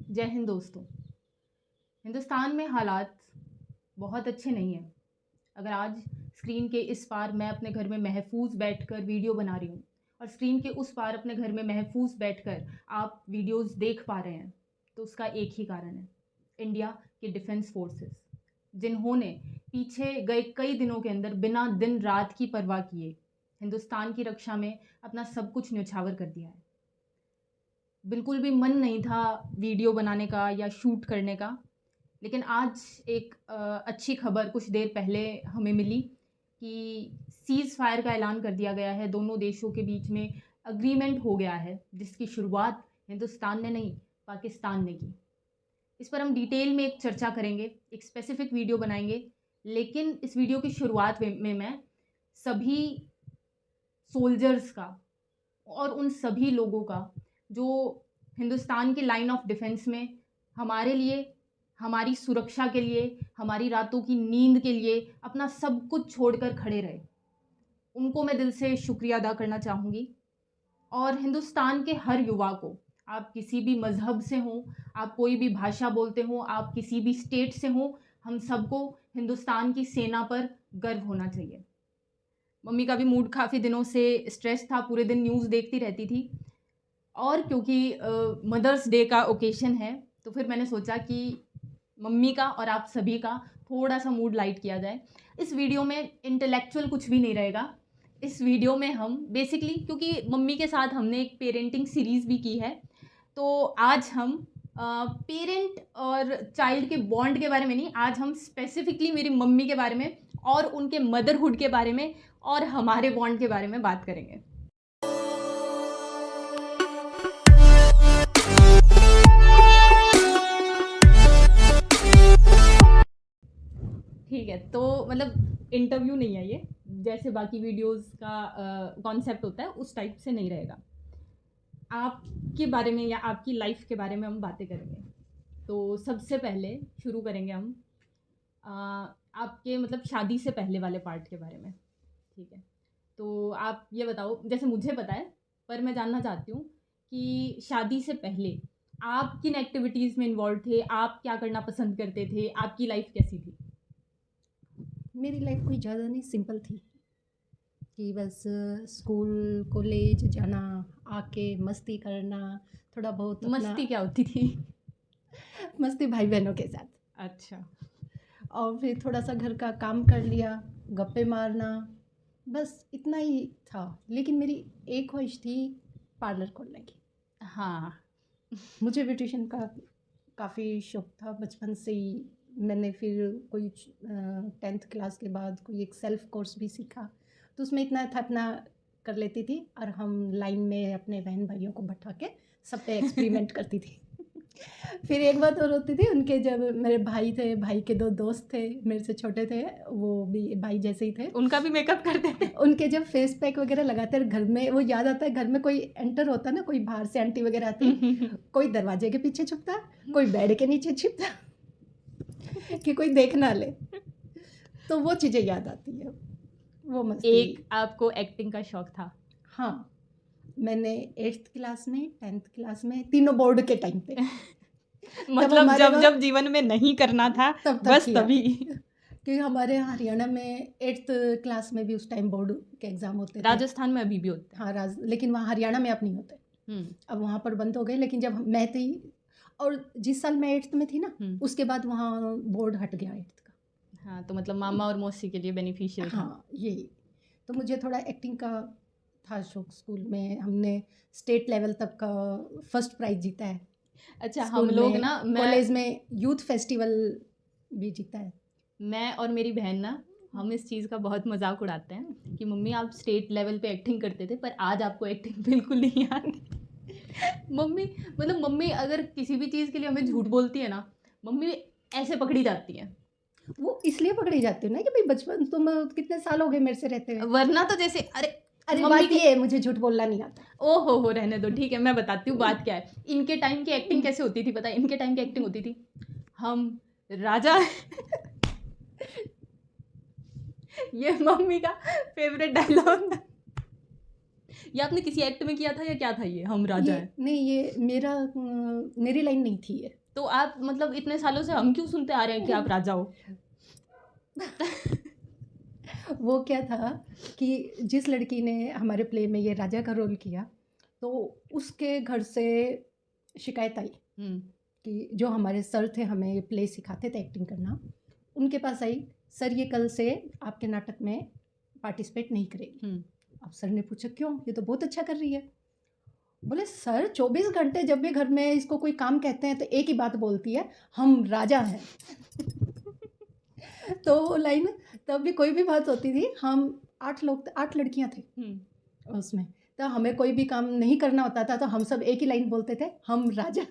जय हिंद दोस्तों। हिंदुस्तान में हालात बहुत अच्छे नहीं हैं। अगर आज स्क्रीन के इस पार मैं अपने घर में महफूज बैठकर वीडियो बना रही हूँ और स्क्रीन के उस पार अपने घर में महफूज बैठकर आप वीडियोस देख पा रहे हैं, तो उसका एक ही कारण है, इंडिया के डिफेंस फोर्सेस, जिन्होंने पीछे गए कई दिनों के अंदर बिना दिन रात की परवाह किए हिंदुस्तान की रक्षा में अपना सब कुछ न्यौछावर कर दिया है। बिल्कुल भी मन नहीं था वीडियो बनाने का या शूट करने का, लेकिन आज एक अच्छी खबर कुछ देर पहले हमें मिली कि सीज़ फायर का ऐलान कर दिया गया है। दोनों देशों के बीच में अग्रीमेंट हो गया है, जिसकी शुरुआत हिंदुस्तान ने नहीं, पाकिस्तान ने की। इस पर हम डिटेल में एक चर्चा करेंगे, एक स्पेसिफिक वीडियो बनाएंगे, लेकिन इस वीडियो की शुरुआत में मैं सभी सोल्जर्स का और उन सभी लोगों का जो हिंदुस्तान के लाइन ऑफ डिफेंस में हमारे लिए, हमारी सुरक्षा के लिए, हमारी रातों की नींद के लिए अपना सब कुछ छोड़कर खड़े रहे, उनको मैं दिल से शुक्रिया अदा करना चाहूँगी। और हिंदुस्तान के हर युवा को, आप किसी भी मज़हब से हों, आप कोई भी भाषा बोलते हों, आप किसी भी स्टेट से हों, हम सबको हिंदुस्तान की सेना पर गर्व होना चाहिए। मम्मी का भी मूड काफ़ी दिनों से स्ट्रेस था, पूरे दिन न्यूज़ देखती रहती थी, और क्योंकि मदर्स डे का ओकेशन है, तो फिर मैंने सोचा कि मम्मी का और आप सभी का थोड़ा सा मूड लाइट किया जाए। इस वीडियो में इंटेलेक्चुअल कुछ भी नहीं रहेगा। इस वीडियो में हम बेसिकली, क्योंकि मम्मी के साथ हमने एक पेरेंटिंग सीरीज़ भी की है, तो आज हम पेरेंट और चाइल्ड के बॉन्ड के बारे में नहीं, आज हम स्पेसिफिकली मेरी मम्मी के बारे में और उनके मदरहुड के बारे में और हमारे बॉन्ड के बारे में बात करेंगे। ठीक है, तो मतलब इंटरव्यू नहीं है ये, जैसे बाकी वीडियोस का कॉन्सेप्ट होता है उस टाइप से नहीं रहेगा। आपके बारे में या आपकी लाइफ के बारे में हम बातें करेंगे। तो सबसे पहले शुरू करेंगे हम अ, आपके मतलब शादी से पहले वाले पार्ट के बारे में। ठीक है, तो आप ये बताओ, जैसे मुझे पता है, पर मैं जानना चाहती हूँ कि शादी से पहले आप किन एक्टिविटीज़ में इन्वॉल्व थे, आप क्या करना पसंद करते थे, आपकी लाइफ कैसी थी? मेरी लाइफ कोई ज़्यादा नहीं, सिंपल थी कि बस स्कूल कॉलेज जाना, आके मस्ती करना, थोड़ा बहुत अपना मस्ती क्या होती थी? मस्ती भाई बहनों के साथ, अच्छा। और फिर थोड़ा सा घर का काम कर लिया, गप्पे मारना, बस इतना ही था। लेकिन मेरी एक ख्वाहिश थी पार्लर खोलने की। हाँ। मुझे ब्यूटिशियन का काफ़ी शौक था बचपन से ही। मैंने फिर कोई 10th क्लास के बाद कोई एक सेल्फ कोर्स भी सीखा, तो उसमें इतना था, अपना कर लेती थी, और हम लाइन में अपने बहन भाइयों को बैठा के सब पे एक्सपेरिमेंट करती थी। फिर एक बात और होती थी, उनके जब मेरे भाई थे, भाई के दो दोस्त थे मेरे से छोटे थे, वो भी भाई जैसे ही थे, उनका भी मेकअप करते थे? उनके जब फेस पैक वगैरह लगाते हैं घर में, वो याद आता है, घर में कोई एंटर होता ना, कोई बाहर से आंटी वगैरह आती, कोई दरवाजे के पीछे छुपता, कोई बेड के नीचे छिपता कि कोई देख ना ले। तो वो चीज़ें याद आती है, वो मस्ती। एक आपको एक्टिंग का शौक था? हाँ, मैंने 8th क्लास में, 10th क्लास में, तीनों बोर्ड के टाइम पे मतलब हमारे जब वहाँ जब जीवन में नहीं करना था, तब बस किया, तभी। क्योंकि हमारे यहाँ हरियाणा में 8th क्लास में भी उस टाइम बोर्ड के एग्ज़ाम होते थे। राजस्थान में अभी भी होते हैं। हाँ, लेकिन वहाँ हरियाणा में अब नहीं होते, अब वहाँ पर बंद हो गए। लेकिन जब मैं थी, और जिस साल मैं 8th में थी ना, उसके बाद वहाँ बोर्ड हट गया 8th का। हाँ, तो मतलब मामा और मौसी के लिए बेनिफिशियल था। हाँ, यही। तो मुझे थोड़ा एक्टिंग का था शौक। स्कूल में हमने स्टेट लेवल तक का फर्स्ट प्राइज़ जीता है। अच्छा, हम स्कूल लोग में, ना, कॉलेज में यूथ फेस्टिवल भी जीता है। मैं और मेरी बहन ना, हम इस चीज़ का बहुत मजाक उड़ाते हैं कि मम्मी आप स्टेट लेवल पे एक्टिंग करते थे, पर आज आपको एक्टिंग बिल्कुल नहीं आती। मम्मी, मतलब मम्मी अगर किसी भी चीज़ के लिए हमें झूठ बोलती है ना, मम्मी ऐसे पकड़ी जाती है। वो इसलिए पकड़ी जाती है ना कि भाई बचपन, तुम कितने साल हो गए मेरे से रहते हुए। वरना तो जैसे अरे मम्मी बात ये है, मुझे झूठ बोलना नहीं आता। ओ हो, रहने दो, ठीक है, मैं बताती हूँ बात क्या है। इनके टाइम की एक्टिंग कैसे होती थी पता है? इनके टाइम की एक्टिंग होती थी, हम राजा ये मम्मी का फेवरेट डायलॉग था, ये आपने किसी एक्ट में किया था या क्या था ये हम राजा ये हैं? नहीं, ये मेरी लाइन नहीं थी ये। तो आप मतलब इतने सालों से हम क्यों सुनते आ रहे हैं कि आप राजा हो? वो क्या था कि जिस लड़की ने हमारे प्ले में ये राजा का रोल किया, तो उसके घर से शिकायत आई कि जो हमारे सर थे, हमें ये प्ले सिखाते थे एक्टिंग करना, उनके पास आई, सर ये कल से आपके नाटक में पार्टिसिपेट नहीं करेगी। अब सर ने पूछा क्यों, ये तो बहुत अच्छा कर रही है। बोले सर 24 घंटे जब भी घर में इसको कोई काम कहते हैं तो एक ही बात बोलती है, हम राजा हैं। तो वो लाइन तब भी कोई भी बात होती थी, हम 8 लड़कियां थे उसमें, तो हमें कोई भी काम नहीं करना होता था तो हम सब एक ही लाइन बोलते थे, हम राजा।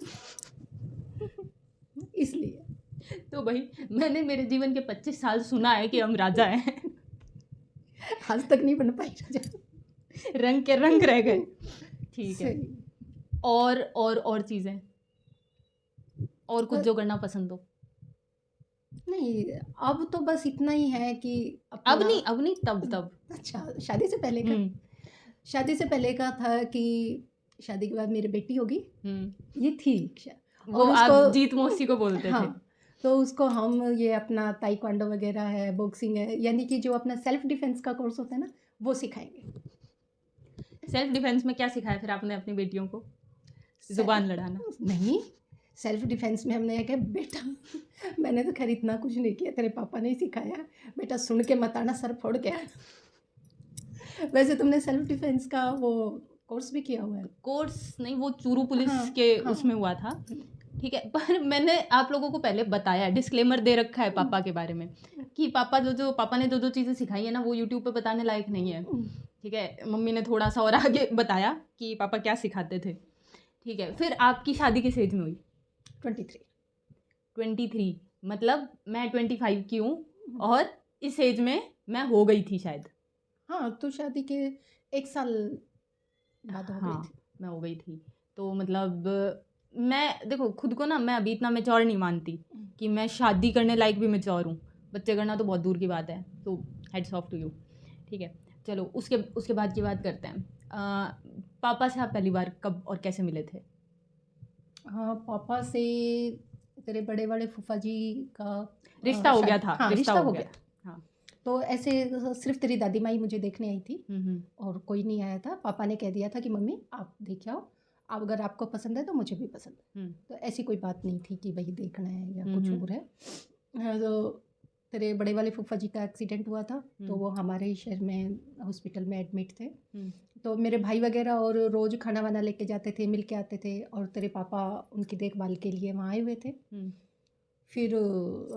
इसलिए तो भाई मैंने मेरे जीवन के 25 साल सुना है कि हम राजा हैं। आज तक नहीं बन पाई राजा। रंग के रंग रह गए। ठीक है। सही। और चीज़ें और कुछ जो करना पसंद हो? नहीं, अब तो बस इतना ही है कि अब नहीं तब अच्छा, शादी से पहले का, शादी से पहले का था कि शादी के बाद मेरी बेटी होगी, ये थी इच्छा। वो आप जीत मौसी को बोलते हाँ, थे। तो उसको हम ये अपना ताइक्वांडो वगैरह है, बॉक्सिंग है, यानी कि जो अपना सेल्फ डिफेंस का कोर्स होता है ना, वो सिखाएंगे। सेल्फ डिफेंस में क्या सिखाया फिर आपने अपनी बेटियों को? जुबान लड़ाना? नहीं, सेल्फ डिफेंस में हमने कहा बेटा, मैंने तो खैर इतना कुछ नहीं किया, तेरे पापा ने ही सिखाया, बेटा सुन के मत आना, सर फोड़ के आना। वैसे तुमने सेल्फ डिफेंस का वो कोर्स भी किया हुआ है? कोर्स नहीं, वो चूरू पुलिस हाँ, के हाँ। उसमें हुआ था। ठीक है, पर मैंने आप लोगों को पहले बताया, डिस्क्लेमर दे रखा है पापा के बारे में कि पापा ने जो चीज़ें सिखाई है ना, वो यूट्यूब पे बताने लायक नहीं है। ठीक है, मम्मी ने थोड़ा सा और आगे बताया कि पापा क्या सिखाते थे। ठीक है, फिर आपकी शादी किस एज में हुई? 23। मतलब मैं 25 की हूँ और इस एज में मैं हो गई थी शायद। हाँ, तो शादी के 1 साल बाद हो गई हाँ, थी। मैं हो गई थी। तो मतलब मैं देखो खुद को ना, मैं अभी इतना मैच्योर नहीं मानती कि मैं शादी करने लायक भी मैच्योर हूँ। बच्चे करना तो बहुत दूर की बात है, तो हेड्स ऑफ टू यू। ठीक है, चलो उसके बाद की बात करते हैं। पापा से आप पहली बार कब और कैसे मिले थे? हाँ, पापा से तेरे बड़े वाले फूफा जी का रिश्ता हो गया शादी, था। हाँ, रिश्ता हो गया। हाँ। तो ऐसे सिर्फ तेरी दादी माई मुझे देखने आई थी और कोई नहीं आया था। पापा ने कह दिया था कि मम्मी आप देख आओ, अब अगर आपको पसंद है तो मुझे भी पसंद है। तो ऐसी कोई बात नहीं थी कि भाई देखना है या कुछ और है। तो तेरे बड़े वाले फूफा जी का एक्सीडेंट हुआ था, तो वो हमारे ही शहर में हॉस्पिटल में एडमिट थे। तो मेरे भाई वगैरह और रोज़ खाना वाना लेके जाते थे, मिल के आते थे, और तेरे पापा उनकी देखभाल के लिए वहाँ आए हुए थे। फिर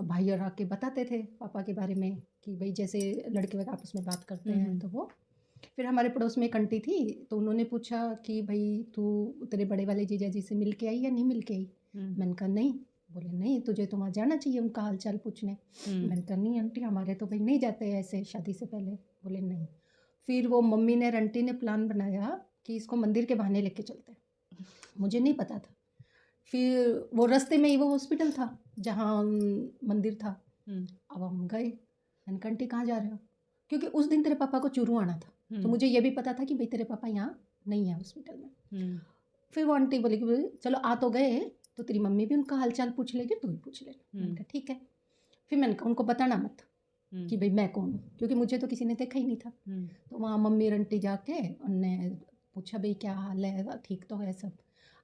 भाई और आके बताते थे पापा के बारे में कि भाई जैसे लड़के वगैरह आपस में बात करते हैं। तो वो फिर हमारे पड़ोस में एक आंटी थी, तो उन्होंने पूछा कि भाई तू तेरे बड़े वाले जीजा जी से मिल के आई या नहीं मिल के आई? मैंने कहा नहीं। बोले नहीं, तुझे तो वहाँ जाना चाहिए उनका हाल चाल पूछने। मैंने कहा नहीं आंटी, हमारे तो भाई नहीं जाते ऐसे शादी से पहले। बोले नहीं। फिर वो मम्मी ने और आंटी ने प्लान बनाया कि इसको मंदिर के बहाने लेके चलते हैं। मुझे नहीं पता था। फिर वो रास्ते में ही वो हॉस्पिटल था जहाँ मंदिर था। अब हम गए, मैंने कहा आंटी कहाँ जा रहे हो? क्योंकि उस दिन तेरे पापा को चूरू आना था, तो मुझे ये भी पता था कि भाई तेरे पापा यहाँ नहीं है हॉस्पिटल में। फिर वो आंटी बोली कि चलो आ तो गए, तो तेरी मम्मी भी उनका हालचाल पूछ लेगी, तू भी पूछ ले। मैंने कहा ठीक है। फिर मैंने कहा उनको बताना मत कि भाई मैं कौन हूँ, क्योंकि मुझे तो किसी ने देखा ही नहीं था। तो वहाँ मम्मी और आंटी जाके उनने पूछा भाई क्या हाल है, ठीक तो है सब।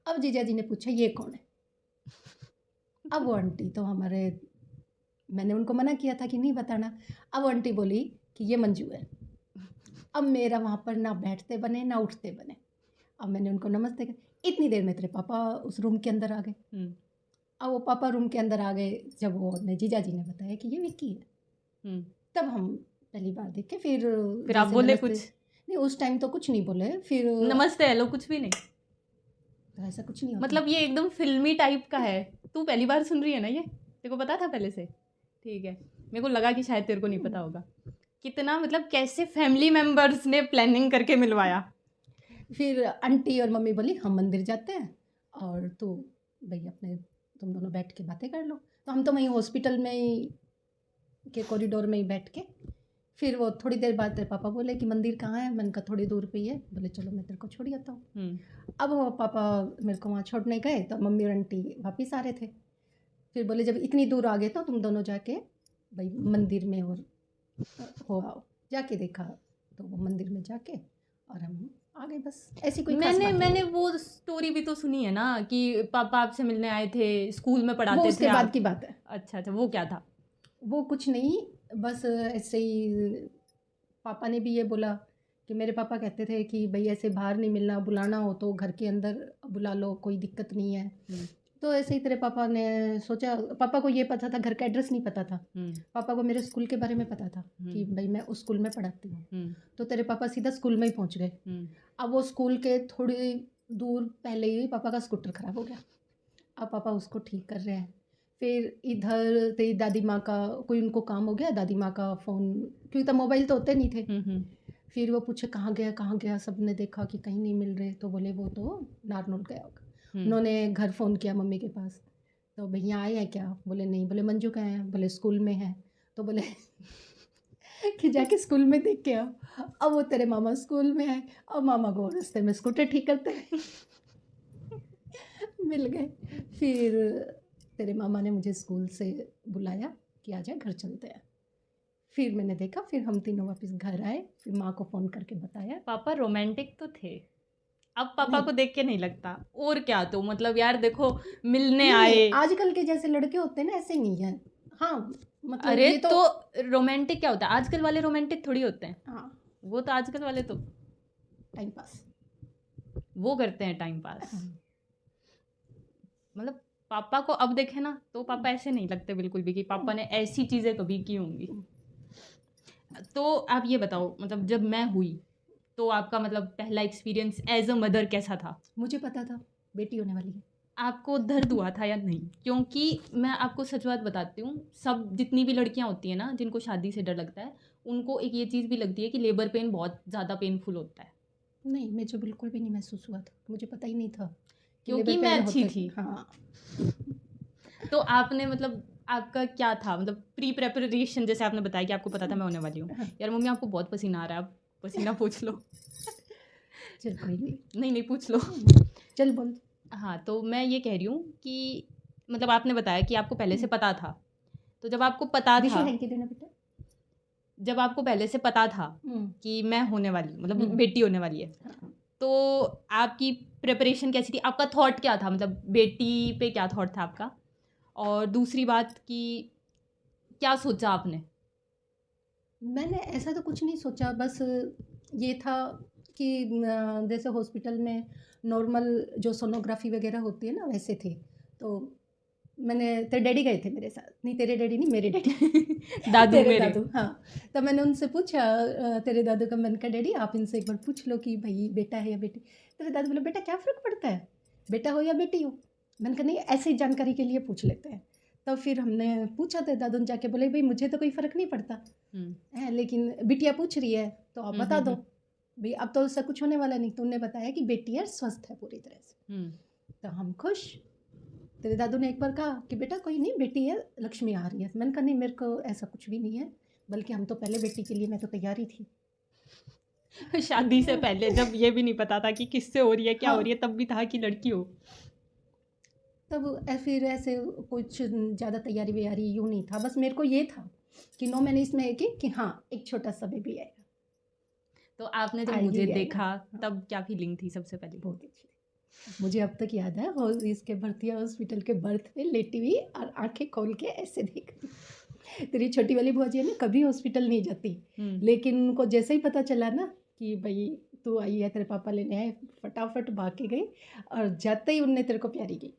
अब जीजा जी ने पूछा ये कौन है? अब वो आंटी तो हमारे, मैंने उनको मना किया था कि नहीं बताना। अब वो आंटी बोली कि ये मंजू है। अब मेरा वहाँ पर ना बैठते बने ना उठते बने। अब मैंने उनको नमस्ते कहा, इतनी देर में तेरे पापा उस रूम के अंदर आ गए। अब वो पापा रूम के अंदर आ गए, जब वो जीजा जी ने बताया कि ये विक्की है, तब हम पहली बार देखे। फिर आप बोले कुछ? नहीं, उस टाइम तो कुछ नहीं बोले। फिर नमस्ते हेलो कुछ भी नहीं? तो ऐसा कुछ नहीं होता। मतलब ये एकदम फिल्मी टाइप का है। तू पहली बार सुन रही है ना ये? तेरे को पता था पहले से? ठीक है, मेरे को लगा कि शायद तेरे को नहीं पता होगा। कितना मतलब कैसे फैमिली मेंबर्स ने प्लानिंग करके मिलवाया। फिर आंटी और मम्मी बोली हम मंदिर जाते हैं और तू भाई अपने तुम दोनों बैठ के बातें कर लो। तो हम तो वहीं हॉस्पिटल में ही के कॉरिडोर में ही बैठ के फिर वो थोड़ी देर बाद तेरे पापा बोले कि मंदिर कहाँ है, मैंने कहा थोड़ी दूर पे ही है। बोले चलो मैं तेरे को छोड़ आता हूँ। अब वो पापा मेरे को वहाँ छोड़ने गए तो मम्मी और आंटी वापस आ रहे थे। फिर बोले जब इतनी दूर आ गए तो तुम दोनों जाके भाई मंदिर में और हो आओ। जाके देखा तो वो मंदिर में जाके और हम आ गए, बस ऐसी कोई खास बात नहीं। मैंने वो स्टोरी भी तो सुनी है ना कि पापा आपसे मिलने आए थे, स्कूल में वो पढ़ाते थे उसके बाद आप। की बात है। अच्छा अच्छा, वो क्या था? वो कुछ नहीं, बस ऐसे ही पापा ने भी ये बोला कि मेरे पापा कहते थे कि भाई ऐसे बाहर नहीं मिलना, बुलाना हो तो घर के अंदर बुला लो, कोई दिक्कत नहीं है। तो ऐसे ही तेरे पापा ने सोचा, पापा को ये पता था, घर का एड्रेस नहीं पता था। पापा को मेरे स्कूल के बारे में पता था कि भाई मैं उस स्कूल में पढ़ाती हूँ। तो तेरे पापा सीधा स्कूल में ही पहुँच गए। अब वो स्कूल के थोड़ी दूर पहले ही पापा का स्कूटर ख़राब हो गया। अब पापा उसको ठीक कर रहे हैं। फिर इधर तेरी दादी माँ का कोई उनको काम हो गया, दादी माँ का फ़ोन, क्योंकि तब मोबाइल तो होते नहीं थे। फिर वो पूछे कहाँ गया, सब ने देखा कि कहीं नहीं मिल रहे, तो बोले वो तो नारनौल गया होगा। उन्होंने घर फ़ोन किया मम्मी के पास, तो भैया आए हैं क्या? बोले नहीं। बोले मंजू कहाँ है? बोले स्कूल में है। तो बोले कि जाके स्कूल में देख के आओ। अब वो तेरे मामा स्कूल में है और मामा को रास्ते में स्कूटर ठीक करते हैं मिल गए। फिर तेरे मामा ने मुझे स्कूल से बुलाया कि आ जा घर चलते हैं। फिर मैंने देखा, फिर हम तीनों वापस घर आए। फिर माँ को फ़ोन करके बताया। पापा रोमांटिक तो थे, अब पापा नहीं को देख के नहीं लगता। और क्या, तो मतलब यार देखो, मिलने नहीं, आए। आजकल के जैसे लड़के होते हैं ना, ऐसे नहीं है। हाँ मतलब अरे ये तो रोमांटिक क्या होता है? आजकल वाले रोमांटिक थोड़ी होते हैं। हाँ, वो तो आजकल वाले तो टाइम पास। वो करते हैं टाइम पास। मतलब पापा को अब देखे ना तो पापा ऐसे नहीं लगते बिल्कुल भी कि पापा ने ऐसी चीज़ें कभी की होंगी। तो आप ये बताओ, मतलब जब मैं हुई तो आपका मतलब पहला एक्सपीरियंस एज अ मदर कैसा था? मुझे पता था बेटी होने वाली है। आपको दर्द हुआ था या नहीं? क्योंकि मैं आपको सच बात बताती हूँ, सब जितनी भी लड़कियाँ होती हैं ना जिनको शादी से डर लगता है, उनको एक ये चीज़ भी लगती है कि लेबर पेन बहुत ज़्यादा पेनफुल होता है। नहीं, मुझे बिल्कुल भी नहीं महसूस हुआ था, मुझे पता ही नहीं था कि क्योंकि लेबर मैं पेन अच्छी होते। थी। हाँ तो आपने मतलब आपका क्या था, मतलब प्री प्रेपरेशन, जैसे आपने बताया कि आपको पता था मैं होने वाली हूँ। हाँ, यार मम्मी आपको बहुत पसीना आ रहा है, आप पसीना पूछ लो। चल कोई नहीं। नहीं नहीं, पूछ लो। चल बोल। हाँ, तो मैं ये कह रही हूँ कि मतलब आपने बताया कि आपको पहले से पता था। तो जब आपको पता दिशु था, है कि देना बेटा। जब आपको पहले से पता था हम्म, कि मैं होने वाली हूँ, मतलब हम्म, बेटी होने वाली है, हाँ। तो आपकी प्रिपरेशन कैसी थी? आपका थॉट क्या था, मतलब बेटी पे क्या थॉट था आपका? और दूसरी बात कि क्या सोचा आपने? मैंने ऐसा तो कुछ नहीं सोचा, बस ये था कि जैसे हॉस्पिटल में नॉर्मल जो सोनोग्राफी वगैरह होती है ना, वैसे थे। तो मैंने, तेरे डैडी गए थे मेरे साथ, नहीं तेरे डैडी नहीं, मेरे डैडी दादू तेरे मेरे। दादू, हाँ। तो मैंने उनसे पूछा तेरे दादू का, मैंने कहा डैडी आप इनसे एक बार पूछ लो कि भाई बेटा है या बेटी। तेरे दादू बोले बेटा क्या फ़र्क पड़ता है, बेटा हो या बेटी हो। मैंने कहा नहीं, ऐसे ही जानकारी के लिए पूछ लेते हैं। तो फिर हमने पूछा, तेरे दादू ने जाके बोले भाई मुझे तो कोई फ़र्क नहीं पड़ता है, लेकिन बिटिया पूछ रही है तो आप बता दो भाई, अब तो उससे कुछ होने वाला नहीं। तो उन्होंने बताया कि बेटी है, स्वस्थ है पूरी तरह से। तो हम खुश। तेरे दादू ने एक बार कहा कि बेटा कोई नहीं, बेटी है, लक्ष्मी आ रही है। मैंने कहा नहीं, मेरे को ऐसा कुछ भी नहीं है, बल्कि हम तो पहले बेटी के लिए मैं तो तैयार ही थी। शादी से पहले जब ये भी नहीं पता था कि किससे हो रही है, क्या हो हाँ, रही है, तब भी था कि लड़की हो। तब फिर ऐसे कुछ ज़्यादा तैयारी वैयारी यूँ नहीं था, बस मेरे को ये था कि 9 महीने इसमें है कि हाँ एक छोटा सा बेबी आएगा। तो आपने जब आएगी मुझे ही आएगा। देखा हाँ, तब क्या फीलिंग थी सबसे पहले? बहुत अच्छी। मुझे अब तक याद है, और इसके भर्तिया हॉस्पिटल के बर्थ पे लेटी हुई और आंखें खोल के ऐसे देख रही। तेरी छोटी वाली बुआ जी है ना, कभी हॉस्पिटल नहीं जाती, लेकिन उनको जैसे ही पता चला ना कि भाई तू आई है, तेरे पापा लेने आए, फटाफट भाग के गई और जाते ही उनने तेरे को प्यारी की।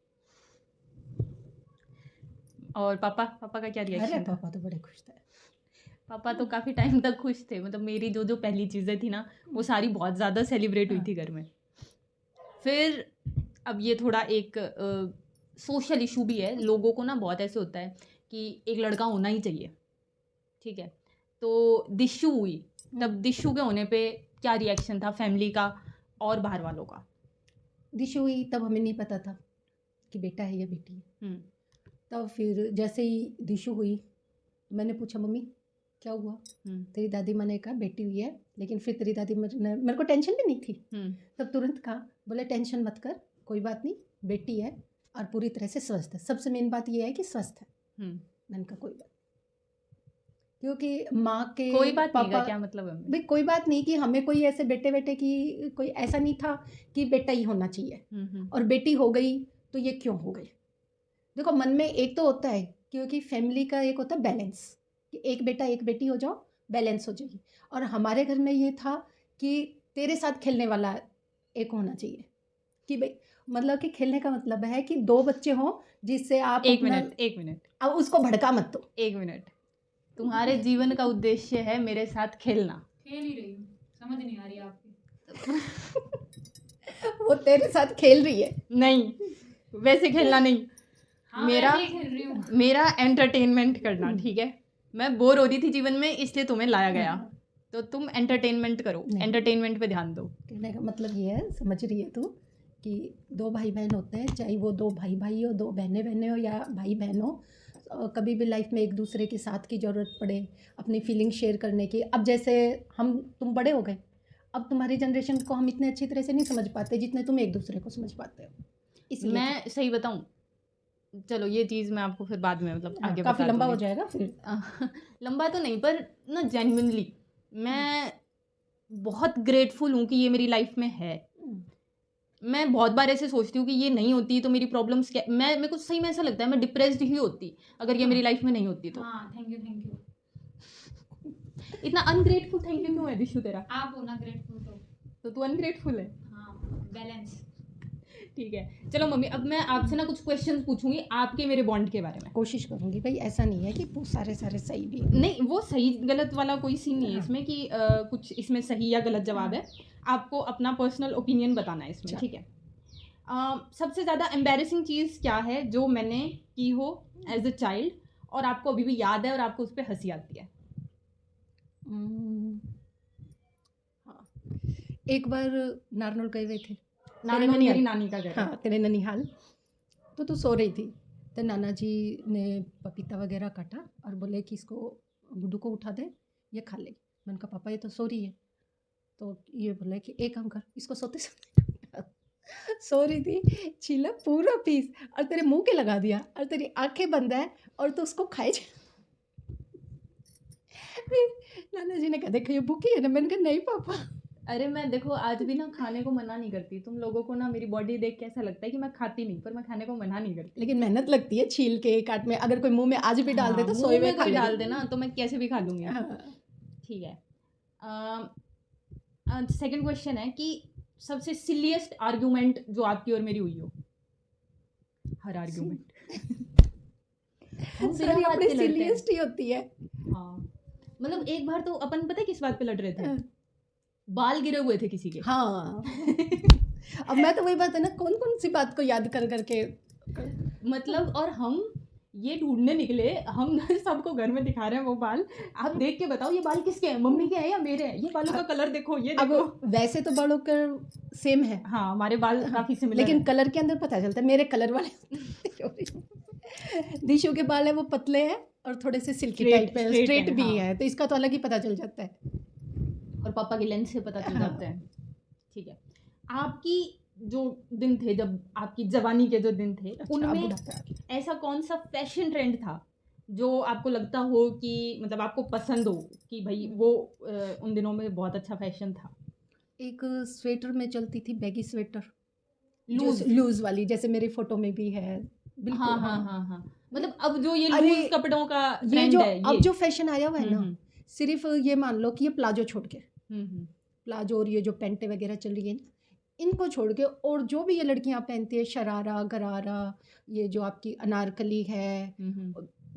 और पापा पापा का क्या अरे रिएक्शन था? पापा तो बड़े खुश थे। पापा तो काफ़ी टाइम तक खुश थे, मतलब मेरी जो जो पहली चीज़ें थी ना वो सारी बहुत ज़्यादा सेलिब्रेट हुई थी घर में। फिर अब ये थोड़ा एक सोशल इशू भी है, लोगों को ना बहुत ऐसे होता है कि एक लड़का होना ही चाहिए, ठीक है? तो दिशु हुई, तब दिशु के होने पे क्या रिएक्शन था फैमिली का और बाहर वालों का? दिशु हुई तब हमें नहीं पता था कि बेटा है या बेटी है। तब फिर जैसे ही दिशु हुई, मैंने पूछा मम्मी क्या हुआ? हम्म तेरी दादी माँ ने कहा बेटी हुई है, लेकिन फिर तेरी दादी माँ ने, मेरे को टेंशन भी नहीं थी, हम्म तब तुरंत कहा, बोले टेंशन मत कर, कोई बात नहीं, बेटी है और पूरी तरह से स्वस्थ है, सबसे मेन बात ये है कि स्वस्थ है। हम्म मैंने कहा कोई बात, क्योंकि माँ के कोई बात नहीं का पापा, क्या मतलब है? भाई कोई बात नहीं कि हमें कोई ऐसे बेटे बेटे की कोई ऐसा नहीं था कि बेटा ही होना चाहिए और बेटी हो गई तो ये क्यों हो गई। देखो मन में एक तो होता है, क्योंकि फैमिली का एक होता है बैलेंस, कि एक बेटा एक बेटी हो जाओ, बैलेंस हो जाएगी। और हमारे घर में ये था कि तेरे साथ खेलने वाला एक होना चाहिए, कि भाई मतलब कि खेलने का मतलब है कि 2 बच्चे हों जिससे आप एक अपना, मिनट एक मिनट अब उसको भड़का मत दो। एक मिनट, तुम्हारे जीवन का उद्देश्य है मेरे साथ खेलना। खेल ही रही हूँ, समझ नहीं आ रही आपकी। वो तेरे साथ खेल रही है। नहीं, वैसे खेलना नहीं, हाँ मेरा वैसे ही खेल रही हूँ। मेरा एंटरटेनमेंट करना, ठीक है? मैं बोर हो रही थी जीवन में, इसलिए तुम्हें लाया गया, तो तुम एंटरटेनमेंट करो, नहीं। एंटरटेनमेंट पे ध्यान दो। कहने का मतलब ये है, समझ रही है तू, कि 2 भाई बहन होते हैं, चाहे वो 2 भाई भाई हो, 2 बहनें बहनें हो या भाई बहन हो, कभी भी लाइफ में एक दूसरे के साथ की ज़रूरत पड़े, अपनी फीलिंग शेयर करने की। अब जैसे तुम बड़े हो गए, अब तुम्हारी जनरेशन को हम इतने अच्छी तरह से नहीं समझ पाते जितने तुम एक दूसरे को समझ पाते हो, इसलिए मैं सही बताऊं, चलो ये चीज़ मैं आपको फिर बाद में मतलब आगे काफ़ी बता लंबा हो दूंगी। जाएगा फिर। लंबा तो नहीं, पर ना जेन्युइनली मैं बहुत ग्रेटफुल हूँ कि ये मेरी लाइफ में है। मैं बहुत बार ऐसे सोचती हूँ कि ये नहीं होती तो मेरी प्रॉब्लम्स क्या, मेरे को सही में ऐसा लगता है मैं डिप्रेस्ड ही होती अगर ये मेरी लाइफ में नहीं होती तो। हाँ थैंक यू थैंक यू। इतना अनग्रेटफुल थैंक यू क्यों है दिशु तेरा? आप हो ना ग्रेटफुल तो तू अनग्रेटफुल है? हाँ बैलेंस। ठीक है, चलो मम्मी, अब मैं आपसे ना कुछ क्वेश्चंस पूछूंगी आपके मेरे बॉन्ड के बारे में। कोशिश करूँगी भाई, ऐसा नहीं है कि सारे सही भी। नहीं, वो सही गलत वाला कोई सीन नहीं है इसमें कि कुछ इसमें सही या गलत जवाब है, आपको अपना पर्सनल ओपिनियन बताना है इसमें, ठीक है? सबसे ज़्यादा एम्बैरेसिंग चीज़ क्या है जो मैंने की हो एज अ चाइल्ड और आपको अभी भी याद है और आपको उस पर हंसी आती है? हाँ, एक बार नारनौल गए हुए थे, नानी मेरी नानी का घर है। हाँ तेरे ननिहाल, तो तू सो रही थी, तो नाना जी ने पपीता वगैरह काटा और बोले कि इसको गुड्डू को उठा दे, ये खा ले। मैंने कहा पापा ये तो सो रही है, तो ये बोले कि एक काम कर, इसको सोते सोते सो रही थी, छीला पूरा पीस और तेरे मुंह के लगा दिया और तेरी आंखें बंद है और तो उसको खाए जा। नाना जी ने कहा देखो ये भूखी है ना। मैंने कहा नहीं पापा। अरे मैं देखो आज भी ना खाने को मना नहीं करती, तुम लोगों को ना मेरी बॉडी देख के ऐसा लगता है कि मैं खाती नहीं, पर मैं खाने को मना नहीं करती। लेकिन मेहनत लगती है छील के काट में, अगर कोई मुंह में आज भी डाल दे तो सोए हुए खा कोई लेगी। डाल देना तो मैं कैसे भी खा लूँगी। हाँ। ठीक है, सेकंड क्वेश्चन है कि सबसे सिलिएस्ट आर्ग्यूमेंट जो आपकी और मेरी हुई हो। हर आर्ग्यूमेंट सारी अपनी सिलिएस्ट ही होती है। हाँ, मतलब एक बार तो अपन पता है किस बात पे लड़ रहे थे? बाल गिरे हुए थे किसी के। हाँ। अब मैं तो वही बात है ना, कौन कौन सी बात को याद कर करके मतलब, और हम ये ढूंढने निकले, हम सबको घर में दिखा रहे हैं वो बाल, आप देख के बताओ ये बाल किसके हैं, मम्मी के हैं या मेरे हैं? ये बालों का कलर देखो, ये देखो। अब वैसे तो बालों का सेम है, हाँ हमारे बाल काफी सिमिलर लेकिन है। कलर के अंदर पता चलता है। मेरे कलर वाले दिशु के बाल है वो पतले हैं और थोड़े से सिल्की टाइप है, स्ट्रेट भी है, तो इसका तो अलग ही पता चल जाता है। और पापा की लेंस से पता चल जाता है। ठीक है, आपकी जो दिन थे, जब आपकी जवानी के जो दिन थे, उनमें ऐसा कौन सा फैशन ट्रेंड था जो आपको लगता हो कि मतलब आपको पसंद हो कि भाई वो उन दिनों में बहुत अच्छा फैशन था? एक स्वेटर में चलती थी, बैगी स्वेटर, लूज लूज वाली, जैसे मेरी फोटो में भी है। बिल्कुल। हाँ हाँ हाँ हाँ, मतलब अब जो ये अरे, लूज कपड़ों का ये ट्रेंड जो है, अब जो फैशन आया हुआ है ना, सिर्फ ये मान लो कि ये प्लाजो छोड़ के, प्लाजो और ये जो पैंटे वगैरह चल रही है इनको छोड़ के, और जो भी ये लड़कियां पहनती है, शरारा गरारा, ये जो आपकी अनारकली है,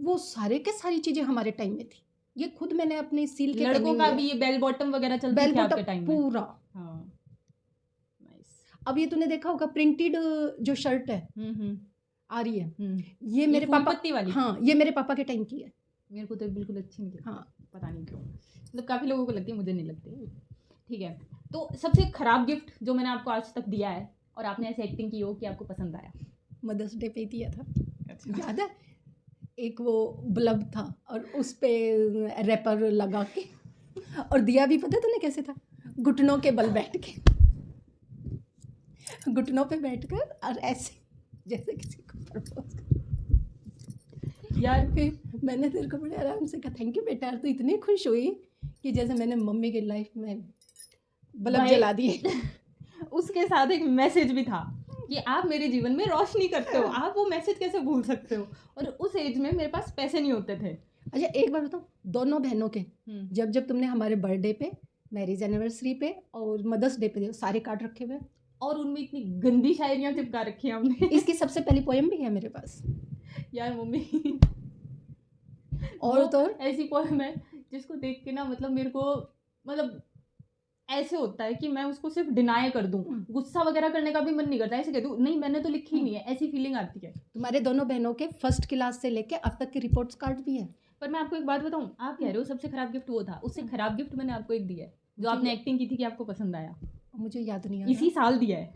वो सारे के सारी चीजें हमारे टाइम में थी। ये खुद मैंने अपनी सील के लड़कों का भी ये बेल बॉटम वगैरह चलती थी आपके टाइम में पूरा। हाँ, नाइस। अब ये तूने देखा होगा प्रिंटेड जो शर्ट है आ रही है, ये मेरे पापा वाली। हाँ, ये मेरे पापा के टाइम की है। मेरे को तो बिल्कुल अच्छी नहीं लगती। हाँ, पता नहीं क्यों, मतलब काफ़ी लोगों को लगती है, मुझे नहीं लगती। ठीक है, तो सबसे खराब गिफ्ट जो मैंने आपको आज तक दिया है और आपने ऐसे एक्टिंग की हो कि आपको पसंद आया? मदर्स डे पे दिया था, याद है? एक वो बल्ब था और उस पे रैपर लगा के, और दिया भी पता तूने कैसे था, घुटनों के बल बैठ के, घुटनों पे बैठकर और ऐसे जैसे किसी को प्रपोज कर। यार फिर मैंने तेरे को बड़े आराम से कहा थैंक यू बेटा, तो इतनी खुश हुई कि जैसे मैंने मम्मी की लाइफ में बल्ब भाई- जला दिए। उसके साथ एक मैसेज भी था कि आप मेरे जीवन में रोशनी करते हो, आप वो मैसेज कैसे भूल सकते हो। और उस एज में मेरे पास पैसे नहीं होते थे। अच्छा एक बार बताओ, दोनों बहनों के जब जब तुमने हमारे बर्थडे पे, मैरिज एनिवर्सरी पे और मदर्स डे पे सारे कार्ड रखे हुए हैं, और उनमें इतनी गंदी शायरियां चिपका रखी हैं हमने। इसकी सबसे पहली पोएम भी है मेरे पास। यार मम्मी और वो तो और ऐसी पोएम है जिसको देख के ना मतलब मेरे को मतलब ऐसे होता है कि मैं उसको सिर्फ डिनाई कर दूं, गुस्सा वगैरह करने का भी मन नहीं करता, ऐसे कह दूं नहीं मैंने तो लिखी ही नहीं है, ऐसी फीलिंग आती है। तुम्हारे दोनों बहनों के फर्स्ट क्लास से लेके अब तक के रिपोर्ट्स कार्ड भी है। पर मैं आपको एक बात बताऊं, आप कह रहे हो सबसे खराब गिफ्ट वो था, उससे खराब गिफ्ट मैंने आपको एक दिया है जो आपने एक्टिंग की थी कि आपको पसंद आया, मुझे याद नहीं आ इसी साल दिया है।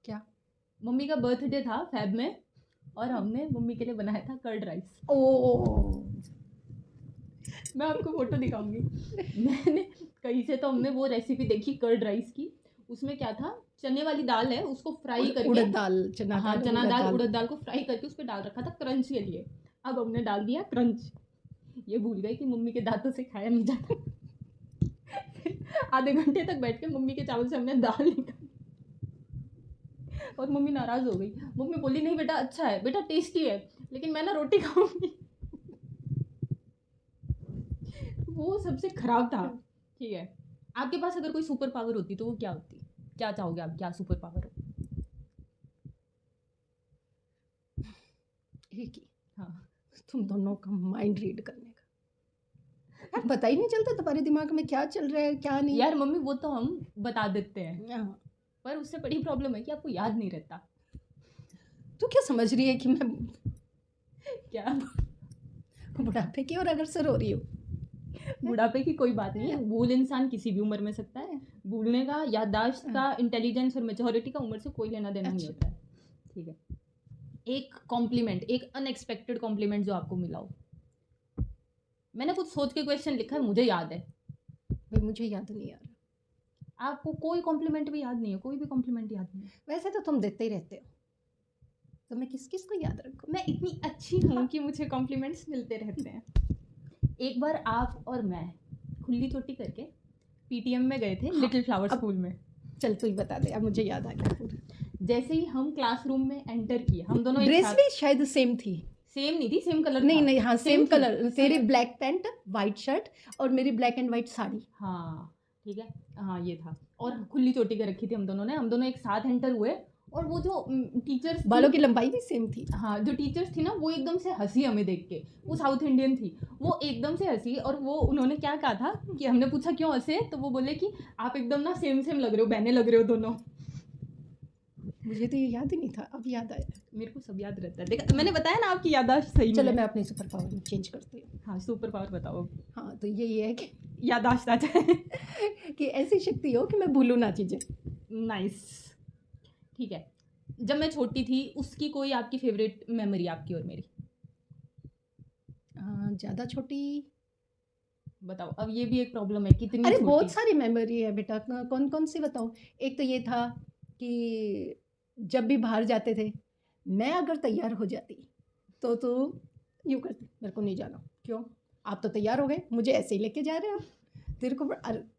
क्या? मम्मी का बर्थडे था फेब में और हमने मम्मी के लिए बनाया था कर्ड राइस। ओ मैं आपको फोटो दिखाऊंगी। मैंने कहीं से तो हमने वो रेसिपी देखी कर्ड राइस की, उसमें क्या था, चने वाली दाल है उसको फ्राई करके, उड़द दाल, चना हाँ दाल, चना दाल उड़द दाल को फ्राई करके उस पर डाल रखा था क्रंच के लिए। अब हमने डाल दिया क्रंच, ये भूल गए कि मम्मी के दांतों से खाया नहीं जाता। आधे घंटे तक बैठ के मम्मी के चावल से हमने दाल निकाली और मम्मी नाराज हो गई। मम्मी बोली नहीं बेटा अच्छा है, बेटा टेस्टी है, लेकिन मैं ना रोटी खाऊंगी। वो सबसे खराब था। ठीक है, आपके पास अगर कोई सुपर पावर होती तो वो क्या होती, क्या चाहोगे आप, क्या सुपर पावर हो? एक ही, हाँ तुम दोनों का माइंड रीड करने का, पता ही नहीं चलता तुम्हारे दिमाग में क्या चल रहा है क्या नहीं। यार मम्मी वो तो हम बता देते हैं, हाँ। पर उससे बड़ी प्रॉब्लम है कि आपको याद नहीं रहता। तू क्या समझ रही है कि मैं क्या? बुढ़ापे की और अग्रसर हो रही हूँ? बुढ़ापे की कोई बात नहीं है, भूल इंसान किसी भी उम्र में सकता है। भूलने का, याददाश्त का, इंटेलिजेंस और मेच्योरिटी का उम्र से कोई लेना देना नहीं होता है। ठीक है, एक कॉम्प्लीमेंट, एक अनएक्सपेक्टेड कॉम्प्लीमेंट जो आपको मिला हो। मैंने कुछ सोच के क्वेश्चन लिखा है, मुझे याद है, भाई मुझे याद नहीं आ रहा। आपको कोई कॉम्प्लीमेंट भी याद नहीं है, कोई भी कॉम्प्लीमेंट याद नहीं है। वैसे तो तुम देते ही रहते हो, तो मैं किस किस को याद रखूँ? मैं इतनी अच्छी हूँ कि मुझे कॉम्प्लीमेंट्स मिलते रहते हैं। एक बार आप और मैं खुली चोटी करके पीटीएम में गए थे, लिटिल फ्लावर स्कूल में। चल तू ही बता दे, अब मुझे याद आ गया पूरा। जैसे ही हम क्लासरूम में एंटर किए, हम दोनों एक ड्रेस साथ, भी शायद सेम थी। सेम नहीं थी, सेम कलर नहीं था। नहीं, हाँ सेम थी। कलर, तेरी ब्लैक पैंट वाइट शर्ट और मेरी ब्लैक एंड वाइट साड़ी। हाँ ठीक है, हाँ ये था। और खुली चोटी कर रखी थी हम दोनों ने, हम दोनों एक साथ एंटर हुए। और वो जो टीचर्स, बालों की लंबाई भी सेम थी। हाँ जो टीचर्स थी ना वो एकदम से हंसी हमें देख के, वो साउथ इंडियन थी, वो एकदम से हंसी। और वो उन्होंने क्या कहा था कि हमने पूछा क्यों हंसे, तो वो बोले कि आप एकदम ना सेम सेम लग रहे हो, बहने लग रहे हो दोनों। मुझे तो ये याद ही नहीं था, अब याद आया। मेरे को सब याद रहता है, देखा मैंने बताया ना आपकी याददाश्त सही चलो नहीं मैं है। अपनी सुपर पावर में चेंज करती हूँ। हाँ सुपर पावर बताओ। हाँ तो यही है कि याददाश्त आ जाए। कि ऐसी शक्ति हो कि मैं भूलूँ ना चीज़ें। नाइस। ठीक है, जब मैं छोटी थी उसकी कोई आपकी फेवरेट मेमोरी, आपकी और मेरी? ज़्यादा छोटी, बताओ, अब ये भी एक प्रॉब्लम है, कितनी अरे छोटी? बहुत सारी मेमोरी है बेटा, कौन कौन सी बताऊँ। एक तो ये था कि जब भी बाहर जाते थे, मैं अगर तैयार हो जाती तो तू यूँ करती, मेरे को नहीं जाना। क्यों? आप तो तैयार हो गए, मुझे ऐसे ही लेके जा रहे हो तेरे को।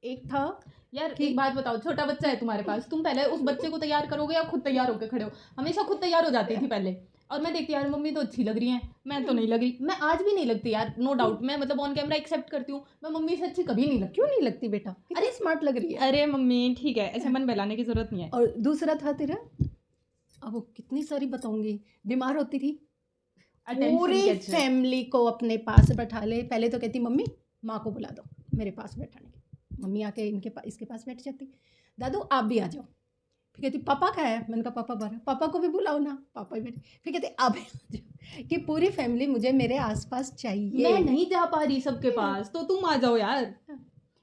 एक था यार कि- एक बात बताओ, छोटा बच्चा है तुम्हारे पास, तुम पहले उस बच्चे को तैयार करोगे या खुद तैयार होकर खड़े हो? हमेशा खुद तैयार हो जाती थी पहले, और मैं देखती यार मम्मी तो अच्छी लग रही हैं, मैं तो नहीं लग रही। मैं आज भी नहीं लगती यार, नो डाउट, मैं मतलब ऑन कैमरा एक्सेप्ट करती हूँ, मैं मम्मी से अच्छी कभी नहीं लगती। क्यों नहीं लगती बेटा, अरे स्मार्ट लग रही है। अरे मम्मी ठीक है, ऐसे मन बहलाने की जरूरत नहीं है। और दूसरा था तेरा, अब वो कितनी सारी बताऊंगी, बीमार होती थी, पूरी अटेंशन फैमिली को अपने पास बैठा ले। पहले तो कहती मम्मी माँ को बुला दो मेरे पास बैठाने की, मम्मी आके इनके पास, इसके पास बैठ जाती, दादू आप भी आ जाओ। फिर कहती पापा कहाँ है, मैंने कहा पापा बाहर है, पापा को भी बुलाओ ना, पापा भी बैठे। फिर कहते आप भी आ जाओ, कि पूरी फैमिली मुझे मेरे आसपास चाहिए। मैं नहीं जा पा रही सबके पास, तो तुम आ जाओ यार।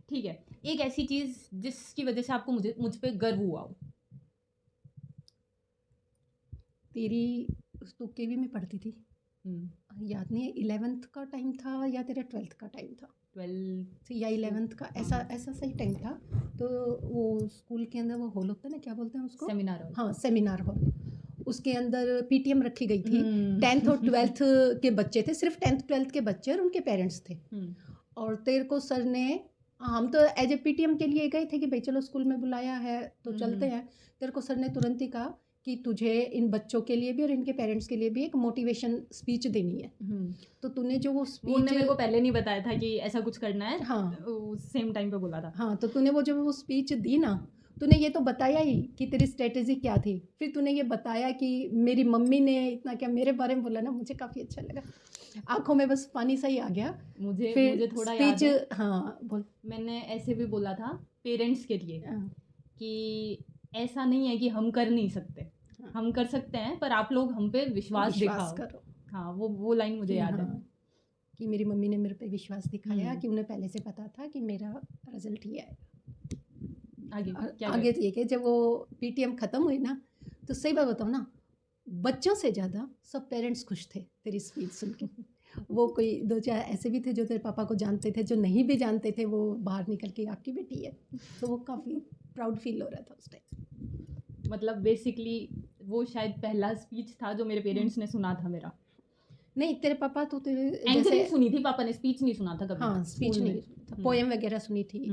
ठीक है, एक ऐसी चीज जिसकी वजह से आपको मुझ पे गर्व हुआ हो। तेरी, तू केवी में पढ़ती थी, याद नहीं है 11th का टाइम था या तेरा 12th का टाइम था, 12th या 11th का, ऐसा ऐसा सही टाइम था। तो वो स्कूल के अंदर वो हॉल होता है ना, क्या बोलते हैं उसको? Seminar hall. हाँ, सेमिनार हॉल। उसके अंदर पीटीएम रखी गई थी। 10th और 12th के बच्चे थे, सिर्फ 10th 12th के बच्चे और उनके पेरेंट्स थे। और तेरे को सर ने, हम तो एज ए पीटीएम के लिए गए थे कि भाई चलो स्कूल में बुलाया है तो चलते हैं। तेरे को सर ने तुरंत ही कहा कि तुझे इन बच्चों के लिए भी और इनके पेरेंट्स के लिए भी एक मोटिवेशन स्पीच देनी है। तो तूने जो वो वो स्पीच, उन्होंने मेरे को पहले नहीं बताया था कि ऐसा कुछ करना है। हाँ सेम टाइम पे बोला था। हाँ, तो तूने वो जब वो स्पीच दी ना, तूने ये तो बताया ही कि तेरी स्ट्रेटेजी क्या थी। फिर तूने ये बताया कि मेरी मम्मी ने इतना क्या मेरे बारे में बोला ना, मुझे काफ़ी अच्छा लगा। आंखों में बस पानी सा ही आ गया। मुझे थोड़ा याद है, हाँ बोल। मैंने ऐसे भी बोला था पेरेंट्स के लिए हाँ, कि ऐसा नहीं है कि हम कर नहीं सकते, हम कर सकते हैं, पर आप लोग हम पे विश्वास दिखाओ। करो। हाँ, वो लाइन मुझे याद है। कि मेरी मम्मी ने मेरे पे विश्वास दिखाया कि उन्हें पहले से पता था कि मेरा रिजल्ट ये है। आगे ये कि जब वो पीटीएम ख़त्म हुई ना, तो सही बात बताऊँ ना, बच्चों से ज़्यादा सब पेरेंट्स खुश थे तेरी स्पीच सुन के। वो कोई दो चार ऐसे भी थे जो तेरे पापा को जानते थे, जो नहीं भी जानते थे वो बाहर निकल के आपकी बेटी है, तो वो काफ़ी प्राउड फील हो रहा था उस टाइम। मतलब बेसिकली वो शायद पहला स्पीच था जो मेरे पेरेंट्स ने सुना था मेरा। नहीं, तेरे पापा तो तेरे एंकरिंग सुनी थी, पापा ने स्पीच नहीं सुना था कभी। हाँ, स्पीच नहीं था, पोएम वगैरह सुनी थी।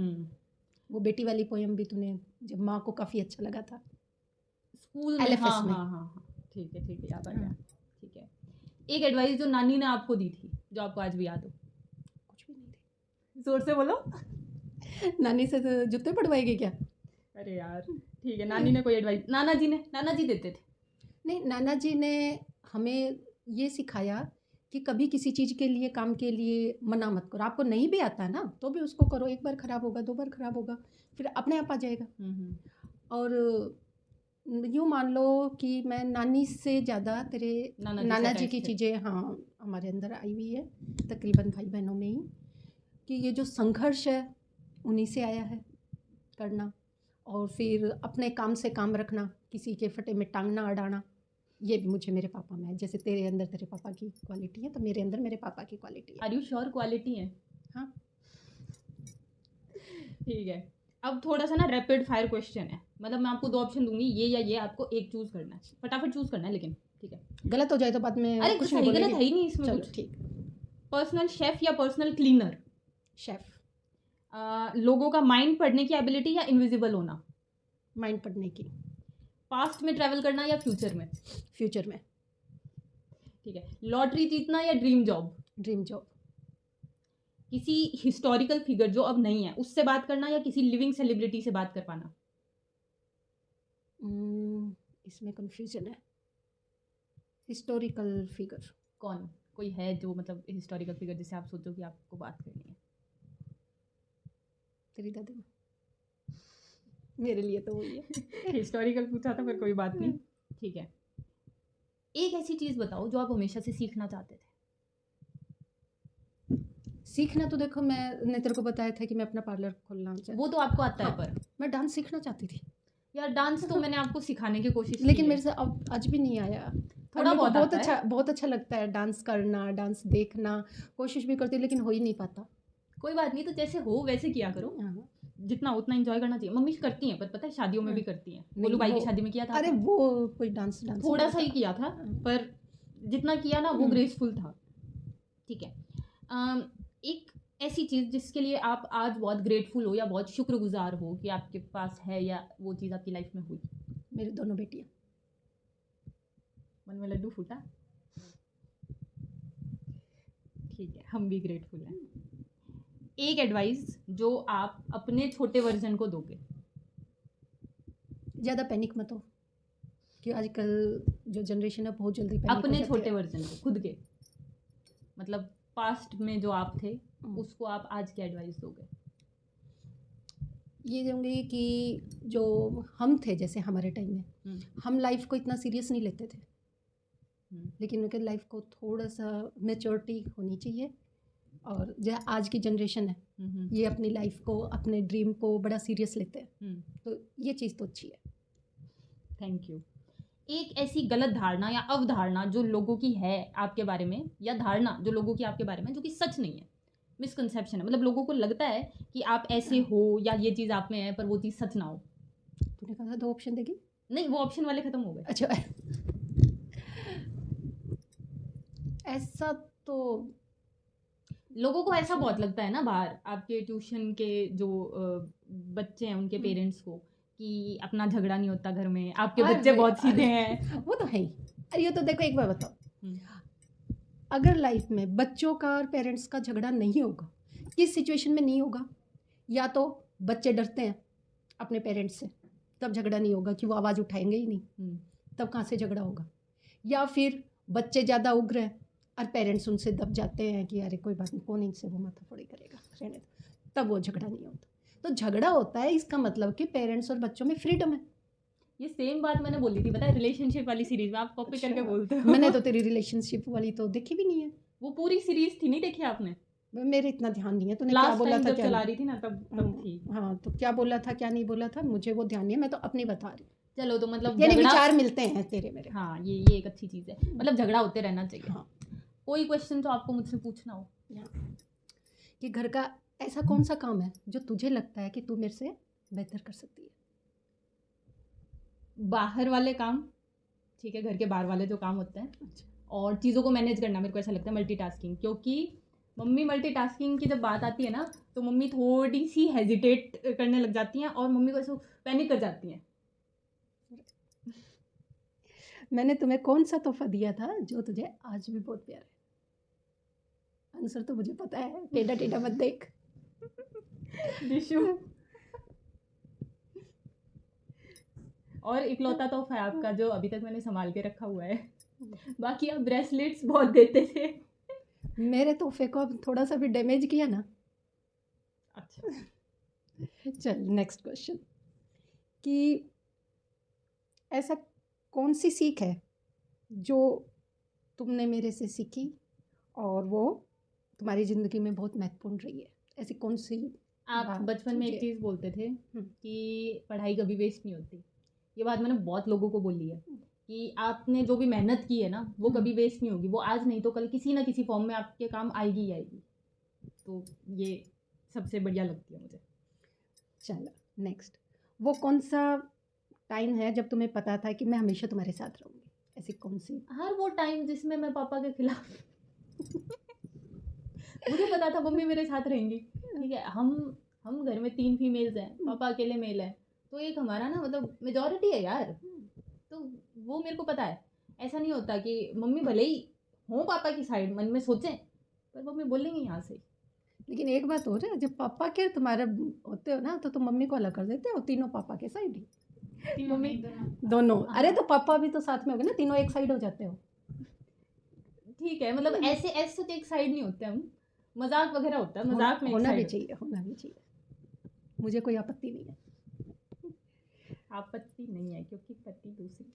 वो बेटी वाली पोएम भी तूने, जब माँ को काफ़ी अच्छा लगा था स्कूल में। हाँ हाँ हाँ, ठीक है याद आ गया। ठीक है, एक एडवाइस जो नानी ने आपको दी थी जो आपको आज भी याद हो। कुछ भी नहीं थी। जोर से बोलो। नानी से तो जूते पड़वाएगी क्या? अरे यार ठीक है, नानी ने कोई एडवाइस, नाना जी देते थे। नहीं, नाना जी ने हमें ये सिखाया कि कभी किसी चीज़ के लिए, काम के लिए मना मत करो। आपको नहीं भी आता है ना तो भी उसको करो। एक बार ख़राब होगा, 2 बार ख़राब होगा, फिर अपने आप आ जाएगा। और यूँ मान लो कि मैं नानी से ज़्यादा तेरे नाना जी की चीज़ें हाँ हमारे अंदर आई हुई है, तकरीबन भाई बहनों में ही, कि ये जो संघर्ष है उन्हीं से आया है करना। और फिर अपने काम से काम रखना, किसी के फटे में टांग ना अड़ाना, ये भी मुझे मेरे पापा में है। जैसे तेरे अंदर तेरे पापा की क्वालिटी है, तो मेरे अंदर मेरे पापा की क्वालिटी है। आर यू श्योर क्वालिटी है? हाँ ठीक है। अब थोड़ा सा ना रैपिड फायर क्वेश्चन है, मतलब मैं आपको 2 ऑप्शन दूंगी, ये या ये, आपको एक चूज करना है, फटाफट चूज करना है, लेकिन ठीक है। गलत हो जाए तो बाद में अरे कुछ सही गलत है ही नहीं इसमें कुछ। ठीक। पर्सनल शेफ या पर्सनल क्लीनर? शेफ। लोगों का माइंड पढ़ने की एबिलिटी या इनविजिबल होना? माइंड पढ़ने की। पास्ट में ट्रैवल करना या फ्यूचर में? फ्यूचर में। ठीक है। लॉटरी जीतना या ड्रीम जॉब? Dream job. किसी हिस्टोरिकल फिगर जो अब नहीं है उससे बात करना या किसी लिविंग सेलिब्रिटी से बात कर पाना? इसमें कंफ्यूजन है। Historical figure. कौन कोई है जो मतलब हिस्टोरिकल फिगर जिससे आप सोचो कि आपको बात करनी है? तेरी दादी माँ। मेरे लिए तो वही है। हिस्टोरिकल पूछा था, पर कोई बात नहीं। ठीक है, एक ऐसी चीज़ बताओ जो आप हमेशा से सीखना चाहते थे। सीखना तो देखो, मैंने तेरे को बताया था कि मैं अपना पार्लर खोलना चाहती। वो तो आपको आता है, पर मैं डांस सीखना चाहती थी यार। डांस तो मैंने आपको सिखाने की कोशिश की लेकिन है। मेरे से अब आज भी नहीं आया। थोड़ा बहुत अच्छा लगता है डांस करना, डांस देखना, कोशिश भी करती हूँ लेकिन हो ही नहीं पाता। कोई बात नहीं, तो जैसे हो वैसे किया करो, जितना उतना एंजॉय करना चाहिए। मम्मी करती हैं, पर पता है शादियों में भी करती हैं। गोलू भाई की शादी में किया था। अरे वो कोई डांस थोड़ा सा ही किया था, पर जितना किया ना वो ग्रेसफुल था। ठीक है, एक ऐसी चीज़ जिसके लिए आप आज बहुत ग्रेटफुल हो या बहुत शुक्रगुजार हो कि आपके पास है, या वो चीज़ आपकी लाइफ में हुई। मेरी दोनों बेटियाँ। मन में लड्डू फूटा। ठीक है, हम भी ग्रेटफुल हैं। एक एडवाइस जो आप अपने छोटे वर्जन को दोगे। ज़्यादा पैनिक मत हो, कि आजकल जो जनरेशन है बहुत जल्दी पैनिक अपने छोटे वर्जन को, खुद के, मतलब पास्ट में जो आप थे उसको आप आज क्या एडवाइस दोगे? ये दूंगी कि जो हम थे, जैसे हमारे टाइम में हम लाइफ को इतना सीरियस नहीं लेते थे, लेकिन उनके लाइफ को थोड़ा सा मैच्योरिटी होनी चाहिए। और जो आज की जनरेशन है ये अपनी लाइफ को, अपने ड्रीम को बड़ा सीरियस लेते हैं, तो ये चीज़ तो अच्छी है। Thank you. एक ऐसी गलत धारणा या अवधारणा जो लोगों की है आपके बारे में, या धारणा जो लोगों की आपके बारे में जो कि सच नहीं है, मिसकंसेप्शन है, मतलब लोगों को लगता है कि आप ऐसे हो या ये चीज़ आप में है पर वो चीज़ सच ना हो। तूने कहा था 2 ऑप्शन देगी? नहीं, वो ऑप्शन वाले खत्म हो गए। अच्छा। ऐसा तो लोगों को ऐसा बहुत लगता है ना बाहर, आपके ट्यूशन के जो बच्चे हैं उनके पेरेंट्स को, कि अपना झगड़ा नहीं होता घर में, आपके बच्चे अरे, बहुत सीधे अरे, हैं। वो तो है ही। अरे ये तो देखो, एक बार बताओ, हम्म, अगर लाइफ में बच्चों का और पेरेंट्स का झगड़ा नहीं होगा, किस सिचुएशन में नहीं होगा? या तो बच्चे डरते हैं अपने पेरेंट्स से, तब झगड़ा नहीं होगा कि वो आवाज़ उठाएंगे ही नहीं, हम्म, तब कहाँ से झगड़ा होगा? या फिर बच्चे ज़्यादा उग्र हैं और पेरेंट्स उनसे दब जाते हैं कि अरे कोई बात नहीं, कौन इनसे वो माथाफोड़ी करेगा, रहने दो, तब वो झगड़ा नहीं होता। तो झगड़ा होता है, इसका मतलब कि पेरेंट्स और बच्चों में फ्रीडम है। ये सेम बात मैंने बोली थी, पता है, रिलेशनशिप वाली सीरीज में। आप कॉपी करके अच्छा, बोलते हो। मैंने तो तेरी रिलेशनशिप वाली तो देखी भी नहीं है। वो पूरी सीरीज थी, नहीं देखी आपने? मेरे इतना ध्यान नहीं है, तूने क्या लास्ट बोला टाइम था जब क्या चला नहीं? रही थी ना, तब थी। हाँ, तो क्या बोला था क्या नहीं बोला था मुझे वो ध्यान नहीं है, मैं तो अपनी बता रही हूँ। चलो, तो मतलब यानी झगड़ा, विचार मिलते हैं तेरे मेरे। हाँ, ये एक अच्छी चीज़ है, मतलब झगड़ा होते रहना चाहिए। हाँ, कोई क्वेश्चन तो आपको मुझसे पूछना हो। कि घर का ऐसा कौन सा काम है जो तुझे लगता है कि तू मेरे से बेहतर कर सकती है? बाहर वाले काम, ठीक है, घर के बाहर वाले जो काम होते हैं, अच्छा, और चीज़ों को मैनेज करना, मेरे को ऐसा लगता है मल्टीटास्किंग। क्योंकि मम्मी मल्टीटास्किंग की जब बात आती है ना, तो मम्मी थोड़ी सी हेजिटेट करने लग जाती हैं और मम्मी को ऐसे पैनिक कर जाती हैं। मैंने तुम्हें कौन सा तोहफा दिया था जो तुझे आज भी बहुत प्यारा है? आंसर तो मुझे पता है, टेढ़ा टेढ़ा मत देख। डिशू। और इकलौता तोहफा है आपका जो अभी तक मैंने संभाल के रखा हुआ है। बाकी आप ब्रेसलेट्स बहुत देते थे। मेरे तोहफे को अब थोड़ा सा भी डैमेज किया ना। अच्छा, चल नेक्स्ट क्वेश्चन, कि ऐसा कौन सी सीख है जो तुमने मेरे से सीखी और वो तुम्हारी ज़िंदगी में बहुत महत्वपूर्ण रही है? ऐसी कौन सी आप बात बचपन में एक तुझे- चीज़ बोलते थे कि पढ़ाई कभी वेस्ट नहीं होती। ये बात मैंने बहुत लोगों को बोली है कि आपने जो भी मेहनत की है ना, वो कभी वेस्ट नहीं होगी। वो आज नहीं तो कल किसी ना किसी फॉर्म में आपके काम आएगी ही आएगी। तो ये सबसे बढ़िया लगती है मुझे। चलो नेक्स्ट, वो कौन सा टाइम है जब तुम्हें पता था कि मैं हमेशा तुम्हारे साथ रहूँगी? ऐसी कौन सी? हर वो टाइम जिसमें मैं पापा के खिलाफ मुझे पता था मम्मी मेरे साथ रहेंगी। ठीक है, हम घर में 3 फीमेल्स हैं, पापा अकेले मेल हैं, तो एक हमारा ना मतलब मेजॉरिटी है यार। तो वो मेरे को पता है। ऐसा नहीं होता कि मम्मी भले ही हों पापा की साइड, मन में सोचें, पर मम्मी बोलेंगी यहाँ से। लेकिन एक बात हो रहा है, जब पापा के तुम्हारे होते हो ना तो तुम मम्मी को अलग कर देते हो, तीनों पापा के साइड ही। तीनों मम्मी- नहीं, दोनों। दोनों, अरे तो पापा भी तो साथ में हो गए ना, तीनों एक साइड हो जाते हो। ठीक है, मतलब ऐसे ऐसे तो एक साइड नहीं होते हम, मजाक वगैरह होता है, मजाक में एक होना भी साइड। चाहिए, होना भी चाहिए, मुझे कोई आपत्ति नहीं है। आपत्ति नहीं है क्योंकि पति दूसरी।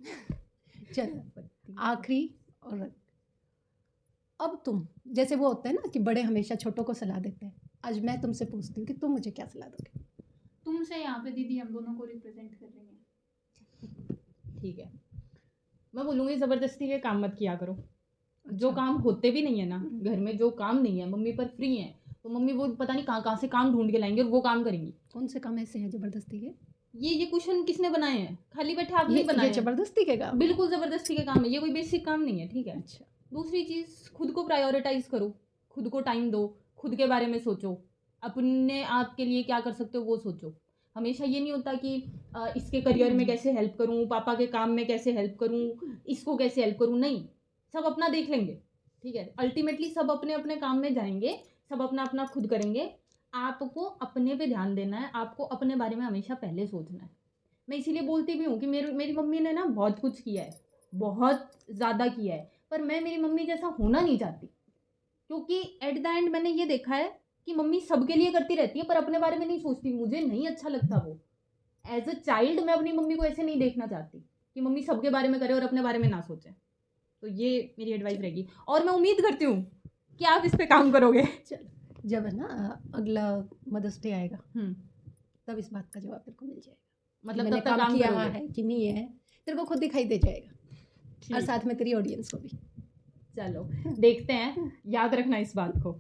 चलो आपत्ति। आखिरी, और अब तुम, जैसे वो होता है ना कि बड़े हमेशा छोटों को सलाह देते हैं, आज मैं तुमसे पूछती हूँ कि तुम मुझे क्या सलाह दोगे? तुमसे यहाँ पे दीदी हम दोनों को रिप्रेजेंट कर रही हैं। ठीक है, मैं बोलूँगी ज़बरदस्ती के काम मत किया करो। जो अच्छा। काम होते भी नहीं है ना घर में, जो काम नहीं है, मम्मी पर फ्री है, तो मम्मी वो पता नहीं कहाँ कहाँ से काम ढूंढ के लाएंगे और वो काम करेंगी। कौन से काम ऐसे हैं जबरदस्ती के? ये क्वेश्चन किसने बनाए हैं? खाली बैठे आप नहीं बनाए ये हैं। जबरदस्ती के काम? बिल्कुल ज़बरदस्ती के काम है, ये कोई बेसिक काम नहीं है। ठीक है, अच्छा, दूसरी चीज़, खुद को प्रायोरिटाइज करो, खुद को टाइम दो, खुद के बारे में सोचो, अपने आप के लिए क्या कर सकते हो वो सोचो। हमेशा ये नहीं होता कि इसके करियर में कैसे हेल्प करूं, पापा के काम में कैसे हेल्प करूं, इसको कैसे हेल्प करूं। नहीं, सब अपना देख लेंगे। ठीक है, अल्टीमेटली सब अपने अपने काम में जाएंगे, सब अपना अपना खुद करेंगे। आपको अपने पे ध्यान देना है, आपको अपने बारे में हमेशा पहले सोचना है। मैं इसीलिए बोलती भी हूँ कि मेरी मम्मी ने ना बहुत कुछ किया है, बहुत ज़्यादा किया है, पर मैं मेरी मम्मी जैसा होना नहीं चाहती। क्योंकि एट द एंड मैंने ये देखा है कि मम्मी सबके लिए करती रहती है पर अपने बारे में नहीं सोचती। मुझे नहीं अच्छा लगता वो। एज अ चाइल्ड मैं अपनी मम्मी को ऐसे नहीं देखना चाहती कि मम्मी सबके बारे में करे और अपने बारे में ना सोचे। तो ये मेरी एडवाइस रहेगी और मैं उम्मीद करती हूँ कि आप इस पे काम करोगे। चलो जब है ना अगला मदर्स डे आएगा तब इस बात का जवाब तेरे को मिल जाएगा, मतलब मैंने तब तक काम किया करोगे। है कि नहीं है, तेरे को खुद दिखाई दे जाएगा। और साथ में तेरी ऑडियंस को भी। चलो देखते हैं, याद रखना इस बात को।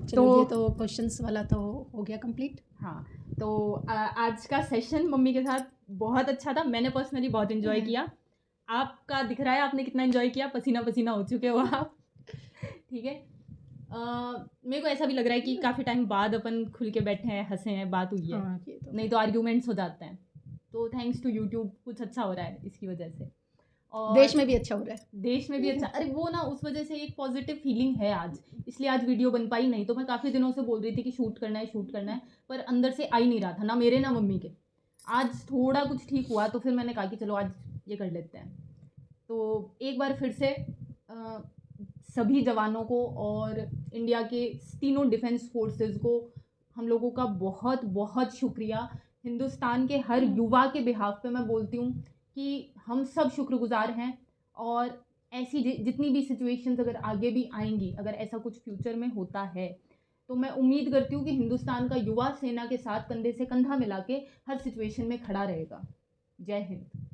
चलो ये तो क्वेश्चंस वाला तो हो गया कंप्लीट। हाँ, तो आज का सेशन मम्मी के साथ बहुत अच्छा था, मैंने पर्सनली बहुत इन्जॉय किया। आपका दिख रहा है आपने कितना इन्जॉय किया, पसीना पसीना हो चुके हो आप। ठीक है, मेरे को ऐसा भी लग रहा है कि काफ़ी टाइम बाद अपन खुल के बैठे हैं, हंसे हैं, बात हुई है। हाँ, ये तो नहीं तो आर्ग्यूमेंट्स हो जाते हैं। तो थैंक्स टू यूट्यूब कुछ अच्छा हो रहा है इसकी वजह से, और देश में भी अच्छा हो रहा है। देश में भी अच्छा। अरे वो ना, उस वजह से एक पॉजिटिव फीलिंग है आज, इसलिए आज वीडियो बन पाई। नहीं तो मैं काफ़ी दिनों से बोल रही थी कि शूट करना है, पर अंदर से आ ही नहीं रहा था, ना मेरे ना मम्मी के। आज थोड़ा कुछ ठीक हुआ तो फिर मैंने कहा कि चलो आज ये कर लेते हैं। तो एक बार फिर से सभी जवानों को और इंडिया के तीनों डिफेंस फोर्सेस को हम लोगों का बहुत बहुत शुक्रिया। हिंदुस्तान के हर युवा के बिहाफ पे मैं बोलती हूँ कि हम सब शुक्रगुजार हैं, और ऐसी जितनी भी सिचुएशंस अगर आगे भी आएंगी, अगर ऐसा कुछ फ्यूचर में होता है, तो मैं उम्मीद करती हूँ कि हिंदुस्तान का युवा सेना के साथ कंधे से कंधा मिला के हर सिचुएशन में खड़ा रहेगा। जय हिंद।